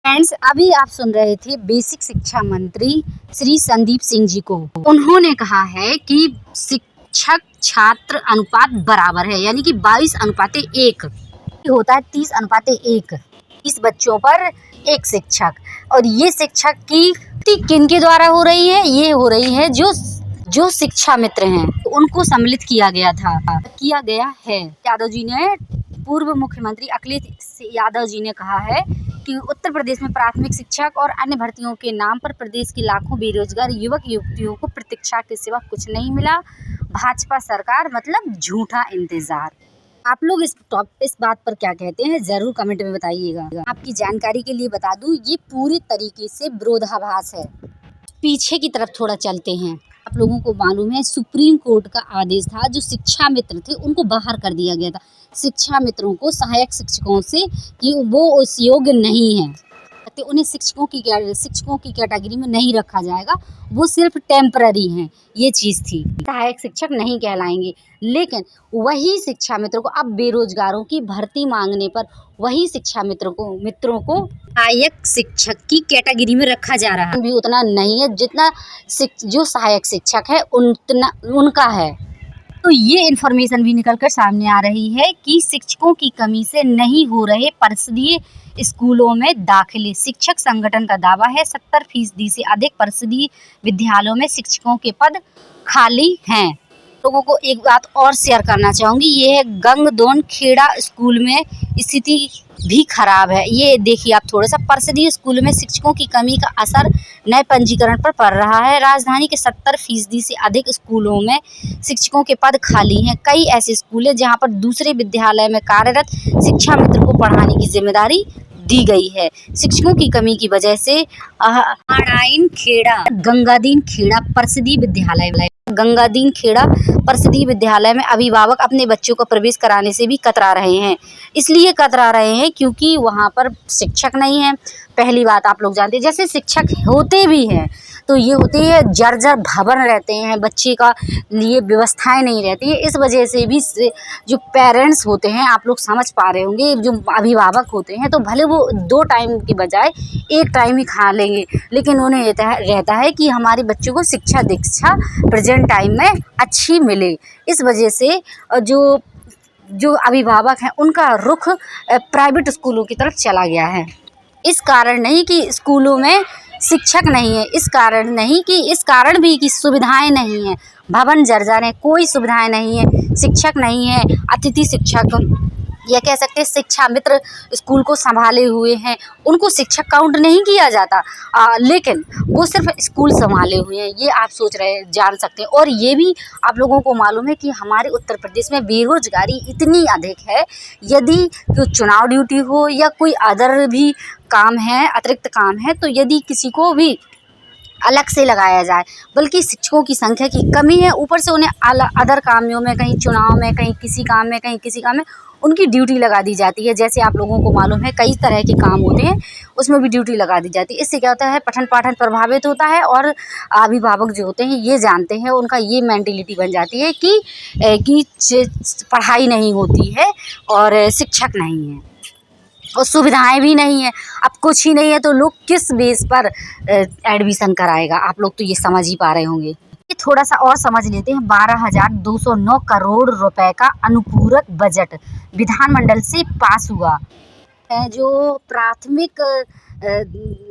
Friends, अभी आप सुन रहे थे बेसिक शिक्षा मंत्री श्री संदीप सिंह जी को। उन्होंने कहा है कि शिक्षक छात्र अनुपात बराबर है, यानी कि 22:1 होता है, 30:1। 30 बच्चों पर एक शिक्षक। और ये शिक्षक की किन के द्वारा हो रही है? ये हो रही है जो शिक्षा मित्र हैं, उनको सम्मिलित किया गया है। यादव जी ने, पूर्व मुख्यमंत्री अखिलेश यादव जी ने कहा है कि उत्तर प्रदेश में प्राथमिक शिक्षक और अन्य भर्तियों के नाम पर प्रदेश के लाखों बेरोजगार युवक युवतियों को प्रतीक्षा के सिवा कुछ नहीं मिला। भाजपा सरकार मतलब झूठा इंतजार। आप लोग इस बात पर क्या कहते हैं, जरूर कमेंट में बताइएगा। आपकी जानकारी के लिए बता दूं, ये पूरी तरीके से विरोधाभास है। पीछे की तरफ थोड़ा चलते हैं। आप लोगों को मालूम है, सुप्रीम कोर्ट का आदेश था, जो शिक्षा मित्र थे उनको बाहर कर दिया गया था। शिक्षा मित्रों को सहायक शिक्षकों से कि वो उस योग्य नहीं है, तो उन्हें शिक्षकों की कैटेगरी में नहीं रखा जाएगा, वो सिर्फ टेम्पररी हैं। ये चीज़ थी, सहायक शिक्षक नहीं कहलाएंगे। लेकिन वही शिक्षा मित्रों को अब बेरोजगारों की भर्ती मांगने पर वही शिक्षा मित्रों को सहायक शिक्षक की कैटेगरी में रखा जा रहा है। भी उतना नहीं है जितना जो सहायक शिक्षक है उनका है। तो ये इन्फॉर्मेशन भी निकल कर सामने आ रही है कि शिक्षकों की कमी से नहीं हो रहे परिषदीय स्कूलों में दाखिले। शिक्षक संगठन का दावा है 70% से अधिक परिषदीय विद्यालयों में शिक्षकों के पद खाली हैं। लोगों को एक बात और शेयर करना चाहूँगी, ये है गंगदोन खेड़ा स्कूल में स्थिति भी खराब है। ये देखिए आप थोड़ा सा, परिषदीय स्कूल में शिक्षकों की कमी का असर नए पंजीकरण पर पड़ रहा है। राजधानी के 70% से अधिक स्कूलों में शिक्षकों के पद खाली हैं। कई ऐसे स्कूल हैं जहां पर दूसरे विद्यालय में कार्यरत शिक्षा मित्र को पढ़ाने की जिम्मेदारी दी गई है। शिक्षकों की कमी की वजह से गंगादीन खेड़ा परिषदीय विद्यालय में अभिभावक अपने बच्चों को प्रवेश कराने से भी कतरा रहे हैं। इसलिए कतरा रहे हैं क्योंकि वहाँ पर शिक्षक नहीं है। पहली बात, आप लोग जानते हैं, जैसे शिक्षक होते भी हैं तो ये होते हैं जर्जर भवन रहते हैं, बच्चे का लिए व्यवस्थाएं नहीं रहती है। इस वजह से भी जो पेरेंट्स होते हैं, आप लोग समझ पा रहे होंगे, जो अभिभावक होते हैं, तो भले वो 2 टाइम की बजाय 1 टाइम ही खा लेंगे, लेकिन उन्हें रहता है कि हमारे बच्चों को शिक्षा दीक्षा प्रेजेंट टाइम में अच्छी मिले। इस वजह से जो अभिभावक हैं उनका रुख प्राइवेट स्कूलों की तरफ चला गया है। इस कारण नहीं कि स्कूलों में शिक्षक नहीं है, इस कारण भी कि सुविधाएं नहीं हैं। भवन जर्जर है, कोई सुविधाएं नहीं है, शिक्षक नहीं है, अतिथि शिक्षक या कह सकते हैं शिक्षा मित्र स्कूल को संभाले हुए हैं, उनको शिक्षक काउंट नहीं किया जाता, लेकिन वो सिर्फ स्कूल संभाले हुए हैं। ये आप जान सकते हैं। और ये भी आप लोगों को मालूम है कि हमारे उत्तर प्रदेश में बेरोजगारी इतनी अधिक है, यदि कोई चुनाव ड्यूटी हो या कोई अदर भी काम है, अतिरिक्त काम है, तो यदि किसी को भी अलग से लगाया जाए, बल्कि शिक्षकों की संख्या की कमी है, ऊपर से उन्हें अदर कामों में, कहीं चुनाव में, कहीं किसी काम में उनकी ड्यूटी लगा दी जाती है। जैसे आप लोगों को मालूम है कई तरह के काम होते हैं, उसमें भी ड्यूटी लगा दी जाती है। इससे क्या होता है, पठन पाठन प्रभावित होता है और अभिभावक जो होते हैं ये जानते हैं, उनका ये मेंटेलिटी बन जाती है कि पढ़ाई नहीं होती है और शिक्षक नहीं है और सुविधाएं भी नहीं है। अब कुछ ही नहीं है तो लोग किस बेस पर एडमिशन कराएगा, आप लोग तो ये समझ ही पा रहे होंगे। ये थोड़ा सा और समझ लेते हैं। 12,209 करोड़ रुपए का अनुपूरक बजट विधानमंडल से पास हुआ है। जो प्राथमिक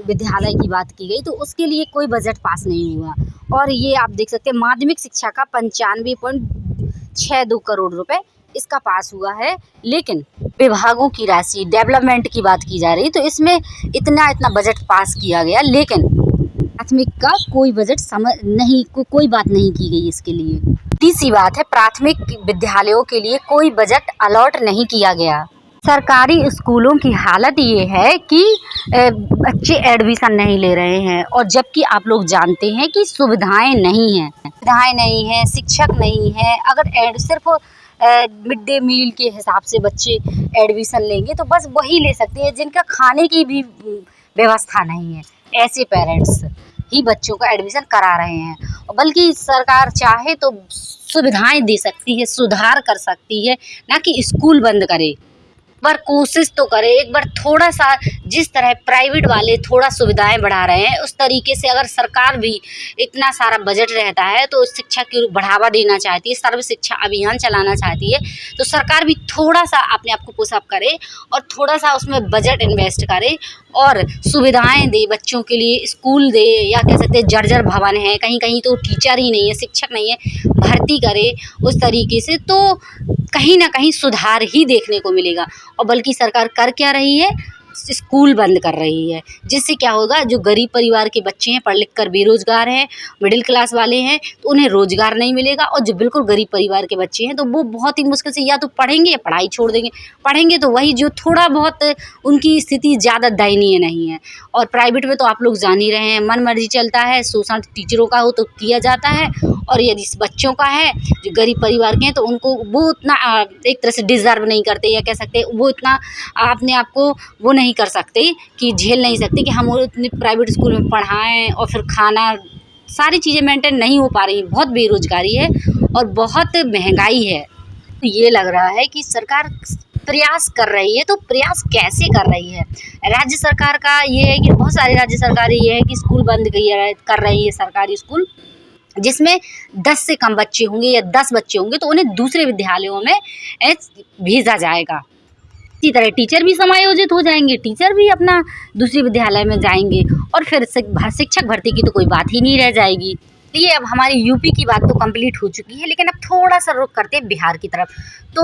विद्यालय की बात की गई तो उसके लिए कोई बजट पास नहीं हुआ। और ये आप देख सकते हैं, माध्यमिक शिक्षा का 95.62 करोड़ रुपए इसका पास हुआ है। लेकिन विभागों की राशि, डेवलपमेंट की बात की जा रही, तो इसमें इतना बजट पास किया गया, लेकिन प्राथमिक का कोई बजट कोई बात नहीं की गई इसके लिए। तीसरी बात है, प्राथमिक विद्यालयों के लिए कोई बजट अलॉट नहीं किया गया। सरकारी स्कूलों की हालत ये है कि बच्चे एडमिशन नहीं ले रहे हैं, और जबकि आप लोग जानते हैं कि सुविधाएं नहीं हैं, शिक्षक नहीं है। अगर सिर्फ मिड डे मील के हिसाब से बच्चे एडमिशन लेंगे तो बस वही ले सकते हैं जिनका खाने की भी व्यवस्था नहीं है। ऐसे पेरेंट्स ही बच्चों का एडमिशन करा रहे हैं। बल्कि सरकार चाहे तो सुविधाएं दे सकती है, सुधार कर सकती है, ना कि स्कूल बंद करे। बार कोशिश तो करे, एक बार थोड़ा सा जिस तरह प्राइवेट वाले थोड़ा सुविधाएं बढ़ा रहे हैं उस तरीके से अगर सरकार भी इतना सारा बजट रहता है तो शिक्षा की बढ़ावा देना चाहती है, सर्व शिक्षा अभियान चलाना चाहती है, तो सरकार भी थोड़ा सा अपने आप को पुशअप करे और थोड़ा सा उसमें बजट इन्वेस्ट करे और सुविधाएं दे बच्चों के लिए, स्कूल दे, या कह सकते हैं जर्जर भवन है, कहीं कहीं तो टीचर ही नहीं है, शिक्षक नहीं है, भर्ती करे उस तरीके से, तो कहीं ना कहीं सुधार ही देखने को मिलेगा। और बल्कि सरकार कर क्या रही है, स्कूल बंद कर रही है, जिससे क्या होगा, जो गरीब परिवार के बच्चे हैं, पढ़ लिख कर बेरोजगार हैं, मिडिल क्लास वाले हैं, तो उन्हें रोजगार नहीं मिलेगा। और जो बिल्कुल गरीब परिवार के बच्चे हैं तो वो बहुत ही मुश्किल से या तो पढ़ेंगे या पढ़ाई छोड़ देंगे, पढ़ेंगे तो वही जो थोड़ा बहुत उनकी स्थिति ज़्यादा दयनीय नहीं है। और प्राइवेट में तो आप लोग जान ही रहे हैं, मन मर्जी चलता है, शोषण टीचरों का हो तो किया जाता है, और यदि बच्चों का है जो गरीब परिवार के हैं तो उनको वो उतना एक तरह से डिज़र्व नहीं करते, या कह सकते हैं वो इतना अपने आप को वो नहीं कर सकते कि झेल नहीं सकते कि हम उतने प्राइवेट स्कूल में पढ़ाएं, और फिर खाना सारी चीज़ें मेंटेन नहीं हो पा रही। बहुत बेरोजगारी है और बहुत महंगाई है। तो ये लग रहा है कि सरकार प्रयास कर रही है, तो प्रयास कैसे कर रही है? राज्य सरकार का ये है कि बहुत सारी राज्य सरकारें ये है कि स्कूल बंद कर रही है, सरकारी स्कूल जिसमें 10 से कम बच्चे होंगे या 10 बच्चे होंगे तो उन्हें दूसरे विद्यालयों में भेजा जाएगा। इसी तरह टीचर भी समायोजित हो जाएंगे, टीचर भी अपना दूसरे विद्यालय में जाएंगे, और फिर शिक्षक भर्ती की तो कोई बात ही नहीं रह जाएगी। ये अब हमारी यूपी की बात तो कंप्लीट हो चुकी है, लेकिन अब थोड़ा सा रुख करते हैं बिहार की तरफ। तो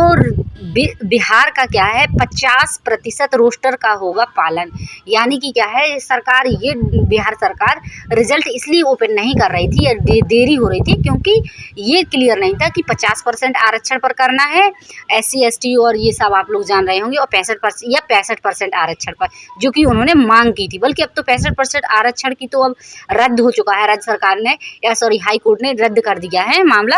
बिहार का क्या है, 50% रोस्टर का होगा पालन, यानी कि क्या है, सरकार ये बिहार सरकार रिजल्ट इसलिए ओपन नहीं कर रही थी या देरी हो रही थी क्योंकि ये क्लियर नहीं था कि 50% आरक्षण पर करना है, SC ST और ये सब आप लोग जान रहे होंगे, और 65% या 65% आरक्षण पर, जो कि उन्होंने मांग की थी। बल्कि अब तो 65% आरक्षण की तो अब रद्द हो चुका है, राज्य सरकार ने हाई कोर्ट ने रद्द कर दिया है मामला।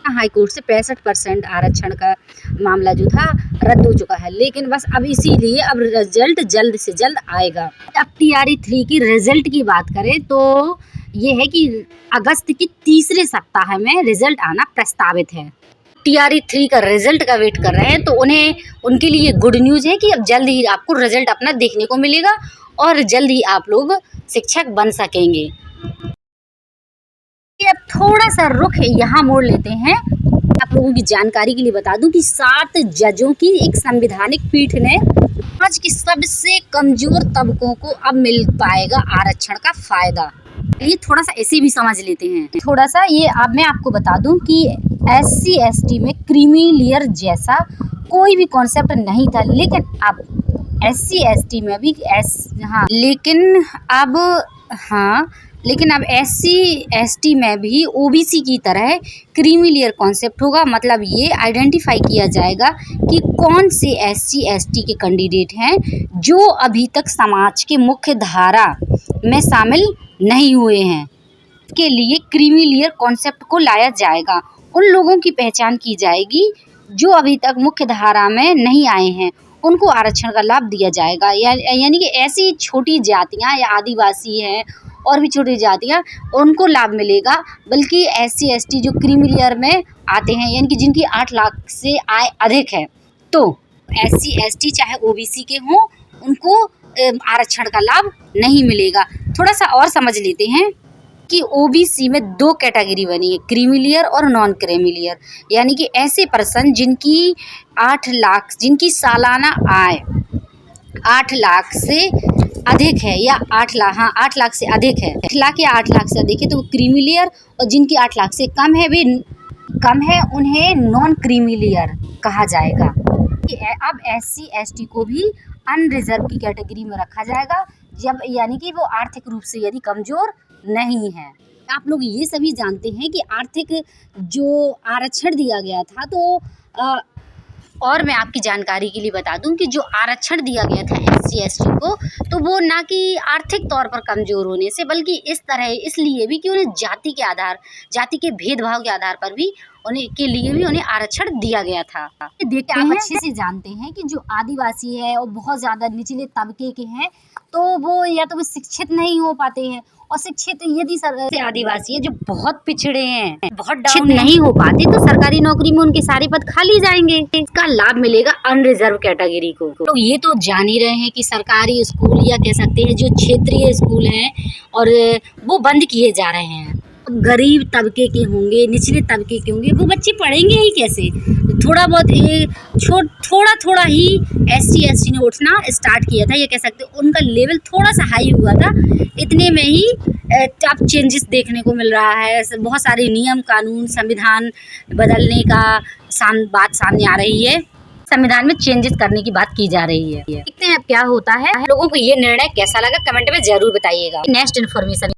हाई कोर्ट से 65% आरक्षण का मामला जो था रद्द हो चुका है, लेकिन बस अब इसीलिए अब रिजल्ट जल्द से जल्द आएगा। अब TRE 3 की रिजल्ट की बात करें तो ये है कि अगस्त की तीसरे सप्ताह में रिजल्ट आना प्रस्तावित है। TRE 3 का रिजल्ट का वेट कर रहे हैं, तो उन्हें उनके लिए गुड न्यूज़ है कि अब जल्द ही आपको रिजल्ट अपना देखने को मिलेगा और जल्द ही आप लोग शिक्षक बन सकेंगे। अब थोड़ा सा रुख यहाँ मोड़ लेते हैं। आप लोगों की जानकारी के लिए बता दूं कि 7 जजों की एक संवैधानिक पीठ ने आज की सबसे कमजोर तबकों को अब मिल पाएगा आरक्षण का फायदा। ये थोड़ा सा ऐसे भी समझ लेते हैं। थोड़ा सा ये अब मैं आपको बता दूं कि SC ST में क्रीमी लेयर जैसा कोई भी कॉन्सेप्ट नहीं था, लेकिन अब SC ST में भी लेकिन अब SC ST में भी OBC की तरह क्रीमी लेयर कॉन्सेप्ट होगा। मतलब ये आइडेंटिफाई किया जाएगा कि कौन से SC ST के कैंडिडेट हैं जो अभी तक समाज के मुख्य धारा में शामिल नहीं हुए हैं। के लिए क्रीमी लेयर कॉन्सेप्ट को लाया जाएगा। उन लोगों की पहचान की जाएगी जो अभी तक मुख्य धारा में नहीं आए हैं, उनको आरक्षण का लाभ दिया जाएगा। यानी कि ऐसी छोटी जातियां या आदिवासी हैं और भी छोटी जातियां, उनको लाभ मिलेगा। बल्कि SC ST जो क्रीमी लेयर में आते हैं, यानी कि जिनकी 8 लाख से आय अधिक है, तो SC ST चाहे OBC के हों, उनको आरक्षण का लाभ नहीं मिलेगा। थोड़ा सा और समझ लेते हैं कि OBC में 2 कैटेगरी बनी है, क्रीमी लेयर और नॉन क्रीमी लेयर। यानी कि ऐसे पर्सन जिनकी 8 लाख, जिनकी सालाना आय 8 लाख से अधिक है, या 8 लाख से अधिक है, 8 लाख या 8 लाख से अधिक है, तो वो क्रीमी लेयर, और जिनकी 8 लाख से कम है, वे कम है, उन्हें नॉन क्रीमी लेयर कहा जाएगा। अब SC ST को भी अनरिजर्व की कैटेगरी में रखा जाएगा, जब यानी कि वो आर्थिक रूप से यदि कमजोर नहीं है। आप लोग ये सभी जानते हैं कि आर्थिक जो आरक्षण दिया गया था, तो और मैं आपकी जानकारी के लिए बता दूं कि जो आरक्षण दिया गया था SC ST को, तो वो ना कि आर्थिक तौर पर कमज़ोर होने से, बल्कि इसलिए भी कि उन्हें जाति के भेदभाव के आधार पर भी उन्हें आरक्षण दिया गया था। देखते हैं, आप अच्छे से जानते हैं कि जो आदिवासी है और बहुत ज़्यादा निचले तबके के हैं, तो वो या तो वो शिक्षित नहीं हो पाते हैं, और शिक्षित यदि से आदिवासी है जो बहुत पिछड़े हैं, बहुत डाउन नहीं हो पाते, तो सरकारी नौकरी में उनके सारे पद खाली जाएंगे। इसका लाभ मिलेगा अनरिजर्व कैटेगरी को। तो ये तो जान ही रहे हैं कि सरकारी स्कूल या कह सकते हैं जो क्षेत्रीय स्कूल हैं और वो बंद किए जा रहे हैं। गरीब तबके के होंगे, निचले तबके के होंगे, वो बच्चे पढ़ेंगे ही कैसे? थोड़ा बहुत थोड़ा थोड़ा ही SC ने उठना स्टार्ट किया था, ये कह सकते हैं उनका लेवल थोड़ा सा हाई हुआ था। इतने में ही अब चेंजेस देखने को मिल रहा है। बहुत सारे नियम कानून संविधान बदलने का बात सामने आ रही है, संविधान में चेंजेस करने की बात की जा रही है। देखते हैं अब क्या होता है। लोगों को ये निर्णय कैसा लगा, कमेंट में जरूर बताइएगा। Next information